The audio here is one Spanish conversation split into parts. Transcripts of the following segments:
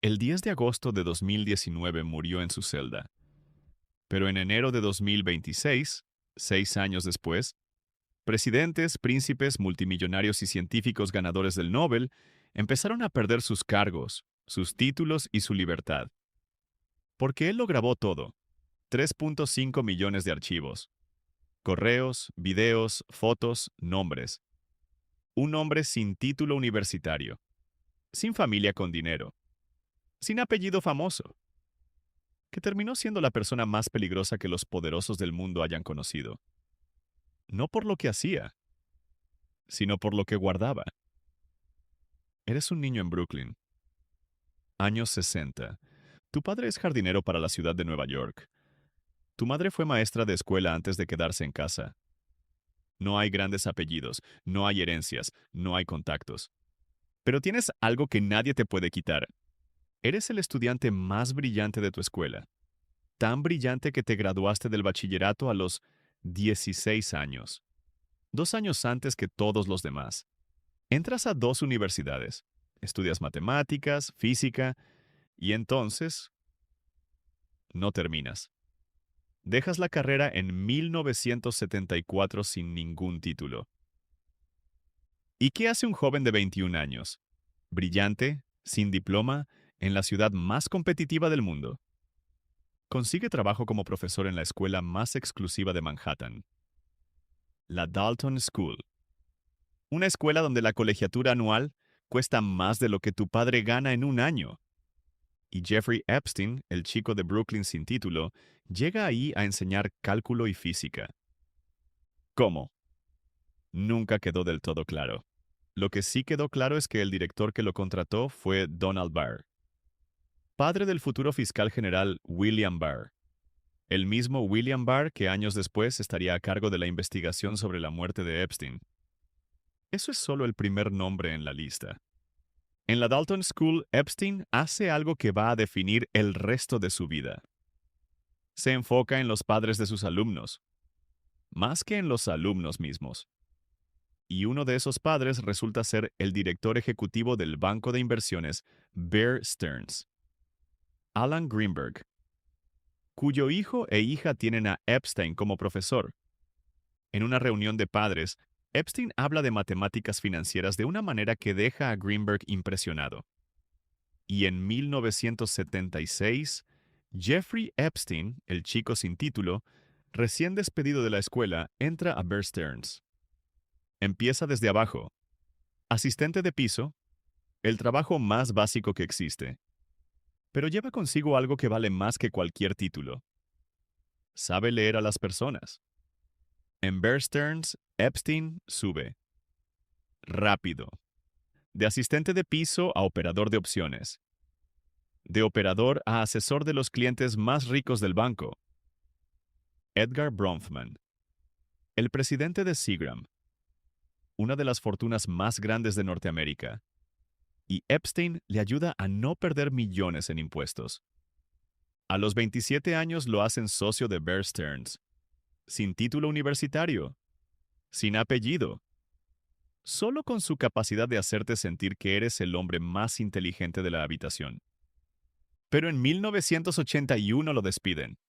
El 10 de agosto de 2019 murió en su celda, pero en enero de 2026, 6 años después, presidentes, príncipes, multimillonarios y científicos ganadores del Nobel empezaron a perder sus cargos, sus títulos y su libertad. Porque él lo grabó todo: 3.5 millones de archivos, correos, videos, fotos, nombres. Un hombre sin título universitario, sin familia con dinero, sin apellido famoso, que terminó siendo la persona más peligrosa que los poderosos del mundo hayan conocido. No por lo que hacía, sino por lo que guardaba. Eres un niño en Brooklyn, años 60. Tu padre es jardinero para la ciudad de Nueva York. Tu madre fue maestra de escuela antes de quedarse en casa. No hay grandes apellidos, no hay herencias, no hay contactos. Pero tienes algo que nadie te puede quitar. Eres el estudiante más brillante de tu escuela. Tan brillante que te graduaste del bachillerato a los 16 años. 2 años antes que todos los demás. Entras a 2 universidades. Estudias matemáticas, física, y entonces no terminas. Dejas la carrera en 1974 sin ningún título. ¿Y qué hace un joven de 21 años? Brillante, sin diploma, en la ciudad más competitiva del mundo. Consigue trabajo como profesor en la escuela más exclusiva de Manhattan, la Dalton School. Una escuela donde la colegiatura anual cuesta más de lo que tu padre gana en un año. Y Jeffrey Epstein, el chico de Brooklyn sin título, llega ahí a enseñar cálculo y física. ¿Cómo? Nunca quedó del todo claro. Lo que sí quedó claro es que el director que lo contrató fue Donald Barr, padre del futuro fiscal general William Barr, el mismo William Barr que años después estaría a cargo de la investigación sobre la muerte de Epstein. Eso es solo el primer nombre en la lista. En la Dalton School, Epstein hace algo que va a definir el resto de su vida. Se enfoca en los padres de sus alumnos, más que en los alumnos mismos. Y uno de esos padres resulta ser el director ejecutivo del banco de inversiones Bear Stearns, Alan Greenberg, cuyo hijo e hija tienen a Epstein como profesor. En una reunión de padres, Epstein habla de matemáticas financieras de una manera que deja a Greenberg impresionado. Y en 1976, Jeffrey Epstein, el chico sin título, recién despedido de la escuela, entra a Bear Stearns. Empieza desde abajo. Asistente de piso, el trabajo más básico que existe. Pero lleva consigo algo que vale más que cualquier título. Sabe leer a las personas. En Bear Stearns, Epstein sube. Rápido. De asistente de piso a operador de opciones. De operador a asesor de los clientes más ricos del banco. Edgar Bronfman, el presidente de Seagram, una de las fortunas más grandes de Norteamérica. Y Epstein le ayuda a no perder millones en impuestos. A los 27 años lo hacen socio de Bear Stearns, sin título universitario, sin apellido, solo con su capacidad de hacerte sentir que eres el hombre más inteligente de la habitación. Pero en 1981 lo despiden.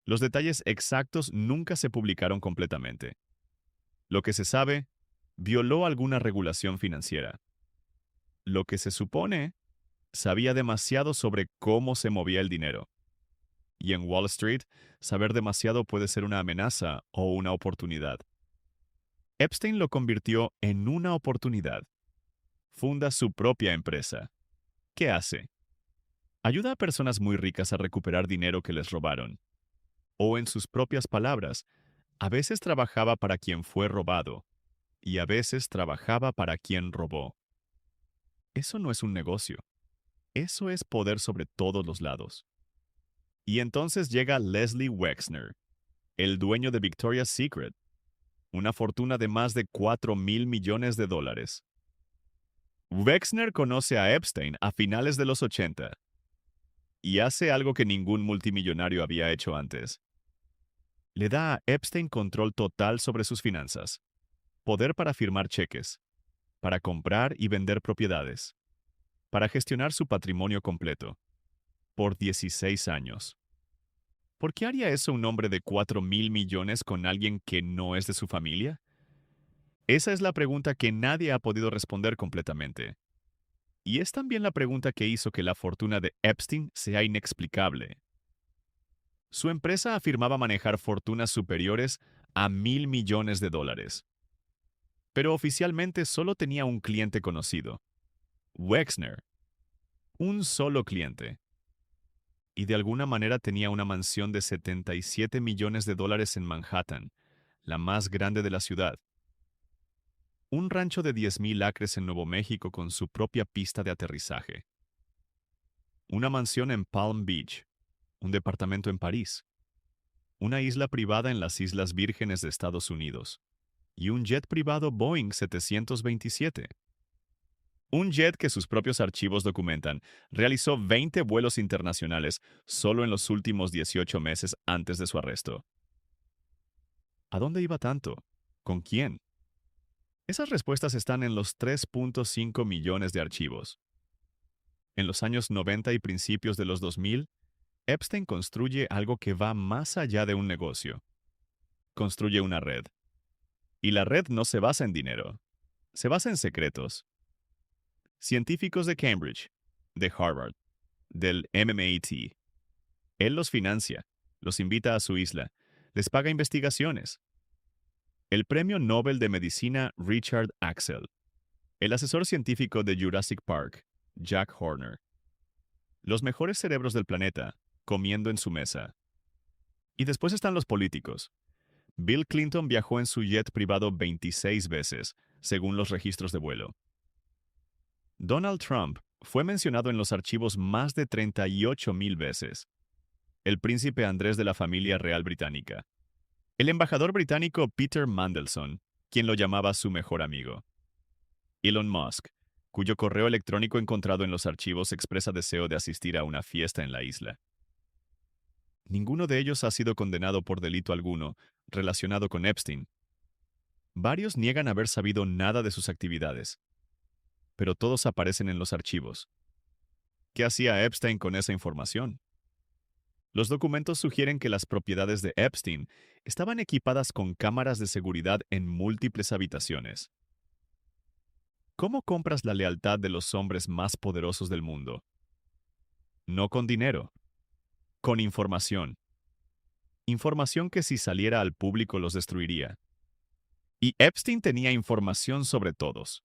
Los detalles exactos nunca se publicaron completamente. Lo que se sabe, violó alguna regulación financiera. Lo que se supone, sabía demasiado sobre cómo se movía el dinero. Y en Wall Street, saber demasiado puede ser una amenaza o una oportunidad. Epstein lo convirtió en una oportunidad. Funda su propia empresa. ¿Qué hace? Ayuda a personas muy ricas a recuperar dinero que les robaron. O en sus propias palabras, a veces trabajaba para quien fue robado y a veces trabajaba para quien robó. Eso no es un negocio. Eso es poder sobre todos los lados. Y entonces llega Leslie Wexner, el dueño de Victoria's Secret, una fortuna de más de $4.000 millones. Wexner conoce a Epstein a finales de los 80 y hace algo que ningún multimillonario había hecho antes. Le da a Epstein control total sobre sus finanzas, poder para firmar cheques, para comprar y vender propiedades, para gestionar su patrimonio completo, por 16 años. ¿Por qué haría eso un hombre de 4.000 millones con alguien que no es de su familia? Esa es la pregunta que nadie ha podido responder completamente. Y es también la pregunta que hizo que la fortuna de Epstein sea inexplicable. Su empresa afirmaba manejar fortunas superiores a 1.000 millones de dólares. Pero oficialmente solo tenía un cliente conocido, Wexner, un solo cliente. Y de alguna manera tenía una mansión de 77 millones de dólares en Manhattan, la más grande de la ciudad. Un rancho de 10.000 acres en Nuevo México con su propia pista de aterrizaje. Una mansión en Palm Beach, un departamento en París, una isla privada en las Islas Vírgenes de Estados Unidos, y un jet privado Boeing 727. Un jet que sus propios archivos documentan realizó 20 vuelos internacionales solo en los últimos 18 meses antes de su arresto. ¿A dónde iba tanto? ¿Con quién? Esas respuestas están en los 3.5 millones de archivos. En los años 90 y principios de los 2000, Epstein construye algo que va más allá de un negocio. Construye una red. Y la red no se basa en dinero. Se basa en secretos. Científicos de Cambridge, de Harvard, del MIT. Él los financia, los invita a su isla, les paga investigaciones. El Premio Nobel de Medicina Richard Axel. El asesor científico de Jurassic Park, Jack Horner. Los mejores cerebros del planeta, comiendo en su mesa. Y después están los políticos. Bill Clinton viajó en su jet privado 26 veces, según los registros de vuelo. Donald Trump fue mencionado en los archivos más de 38.000 veces. El príncipe Andrés de la familia real británica. El embajador británico Peter Mandelson, quien lo llamaba su mejor amigo. Elon Musk, cuyo correo electrónico encontrado en los archivos expresa deseo de asistir a una fiesta en la isla. Ninguno de ellos ha sido condenado por delito alguno relacionado con Epstein. Varios niegan haber sabido nada de sus actividades, pero todos aparecen en los archivos. ¿Qué hacía Epstein con esa información? Los documentos sugieren que las propiedades de Epstein estaban equipadas con cámaras de seguridad en múltiples habitaciones. ¿Cómo compras la lealtad de los hombres más poderosos del mundo? No con dinero, con información. Información que si saliera al público los destruiría. Y Epstein tenía información sobre todos.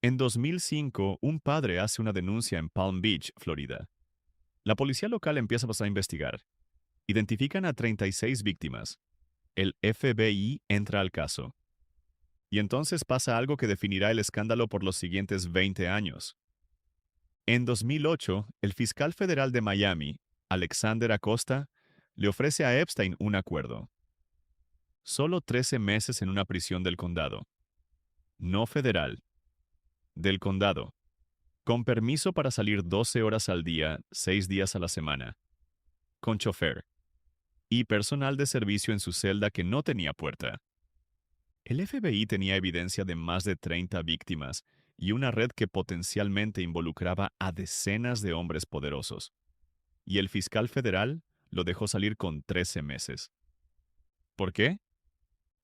En 2005, un padre hace una denuncia en Palm Beach, Florida. La policía local empieza a investigar. Identifican a 36 víctimas. El FBI entra al caso. Y entonces pasa algo que definirá el escándalo por los siguientes 20 años. En 2008, el fiscal federal de Miami, Alexander Acosta, le ofrece a Epstein un acuerdo. Solo 13 meses en una prisión del condado. No federal. Del condado. Con permiso para salir 12 horas al día, 6 días a la semana. Con chofer. Y personal de servicio en su celda que no tenía puerta. El FBI tenía evidencia de más de 30 víctimas y una red que potencialmente involucraba a decenas de hombres poderosos. Y el fiscal federal lo dejó salir con 13 meses. ¿Por qué?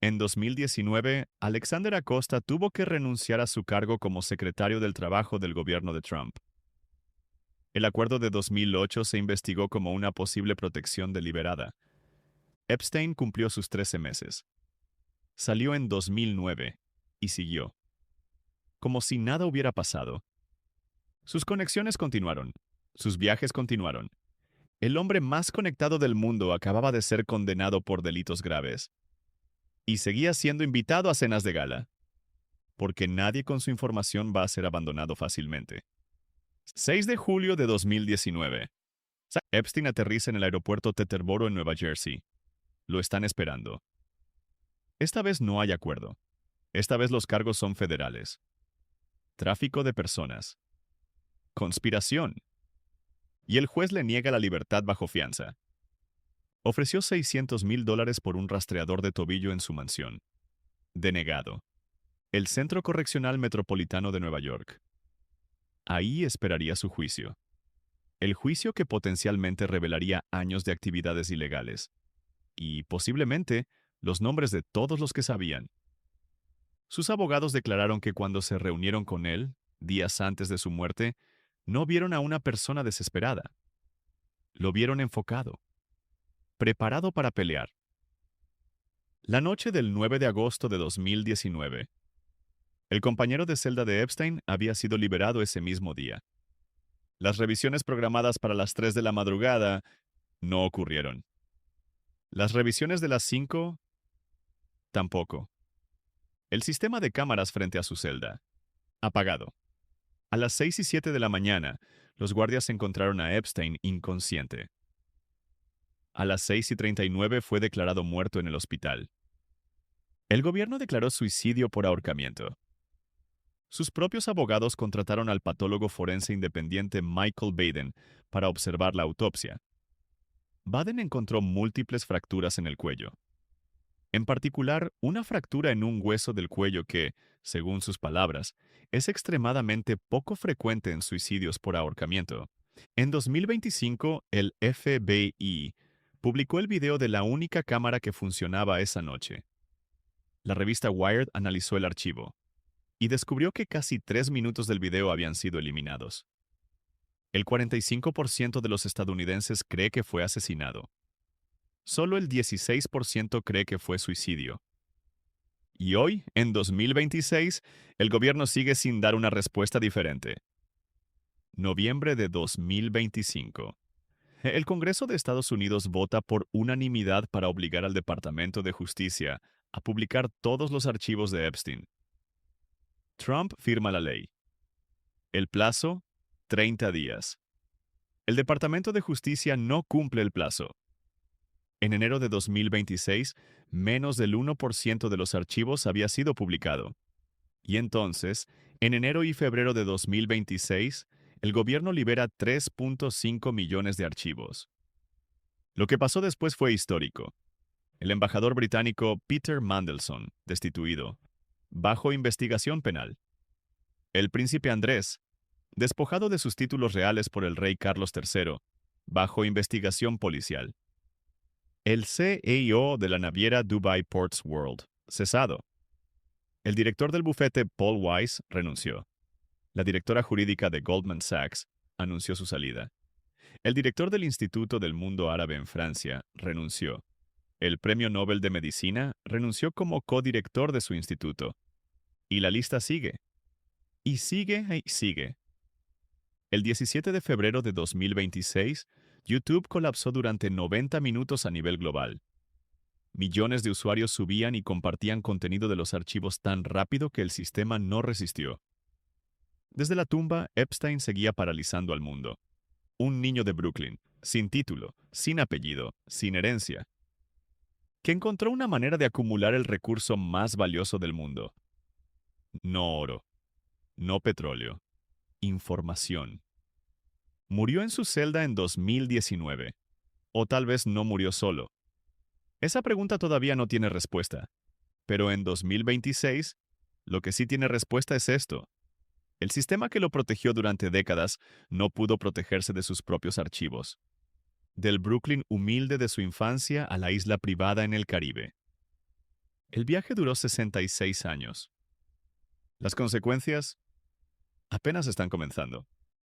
En 2019, Alexander Acosta tuvo que renunciar a su cargo como secretario del Trabajo del gobierno de Trump. El acuerdo de 2008 se investigó como una posible protección deliberada. Epstein cumplió sus 13 meses. Salió en 2009 y siguió. Como si nada hubiera pasado. Sus conexiones continuaron. Sus viajes continuaron. El hombre más conectado del mundo acababa de ser condenado por delitos graves. Y seguía siendo invitado a cenas de gala. Porque nadie con su información va a ser abandonado fácilmente. 6 de julio de 2019. Epstein aterriza en el aeropuerto Teterboro en Nueva Jersey. Lo están esperando. Esta vez no hay acuerdo. Esta vez los cargos son federales. Tráfico de personas. Conspiración. Y el juez le niega la libertad bajo fianza. Ofreció $600,000 por un rastreador de tobillo en su mansión. Denegado. El Centro Correccional Metropolitano de Nueva York. Ahí esperaría su juicio. El juicio que potencialmente revelaría años de actividades ilegales. Y, posiblemente, los nombres de todos los que sabían. Sus abogados declararon que cuando se reunieron con él, días antes de su muerte, no vieron a una persona desesperada. Lo vieron enfocado, preparado para pelear. La noche del 9 de agosto de 2019, el compañero de celda de Epstein había sido liberado ese mismo día. Las revisiones programadas para las 3 de la madrugada no ocurrieron. Las revisiones de las 5 tampoco. El sistema de cámaras frente a su celda, apagado. A las 6:07 de la mañana, los guardias encontraron a Epstein inconsciente. A las 6:39 fue declarado muerto en el hospital. El gobierno declaró suicidio por ahorcamiento. Sus propios abogados contrataron al patólogo forense independiente Michael Baden para observar la autopsia. Baden encontró múltiples fracturas en el cuello. En particular, una fractura en un hueso del cuello que, según sus palabras, es extremadamente poco frecuente en suicidios por ahorcamiento. En 2025, el FBI publicó el video de la única cámara que funcionaba esa noche. La revista Wired analizó el archivo y descubrió que casi 3 minutos del video habían sido eliminados. El 45% de los estadounidenses cree que fue asesinado. Solo el 16% cree que fue suicidio. Y hoy, en 2026, el gobierno sigue sin dar una respuesta diferente. Noviembre de 2025. El Congreso de Estados Unidos vota por unanimidad para obligar al Departamento de Justicia a publicar todos los archivos de Epstein. Trump firma la ley. El plazo, 30 días. El Departamento de Justicia no cumple el plazo. En enero de 2026, menos del 1% de los archivos había sido publicado. Y entonces, en enero y febrero de 2026, el gobierno libera 3.5 millones de archivos. Lo que pasó después fue histórico. El embajador británico Peter Mandelson, destituido, bajo investigación penal. El príncipe Andrés, despojado de sus títulos reales por el rey Carlos III, bajo investigación policial. El CEO de la naviera Dubai Ports World, cesado. El director del bufete Paul Weiss renunció. La directora jurídica de Goldman Sachs anunció su salida. El director del Instituto del Mundo Árabe en Francia renunció. El Premio Nobel de Medicina renunció como codirector de su instituto. Y la lista sigue. Y sigue y sigue. El 17 de febrero de 2026, YouTube colapsó durante 90 minutos a nivel global. Millones de usuarios subían y compartían contenido de los archivos tan rápido que el sistema no resistió. Desde la tumba, Epstein seguía paralizando al mundo. Un niño de Brooklyn, sin título, sin apellido, sin herencia, que encontró una manera de acumular el recurso más valioso del mundo. No oro, no petróleo, información. Murió en su celda en 2019. O tal vez no murió solo. Esa pregunta todavía no tiene respuesta. Pero en 2026, lo que sí tiene respuesta es esto. El sistema que lo protegió durante décadas no pudo protegerse de sus propios archivos. Del Brooklyn humilde de su infancia a la isla privada en el Caribe. El viaje duró 66 años. Las consecuencias apenas están comenzando.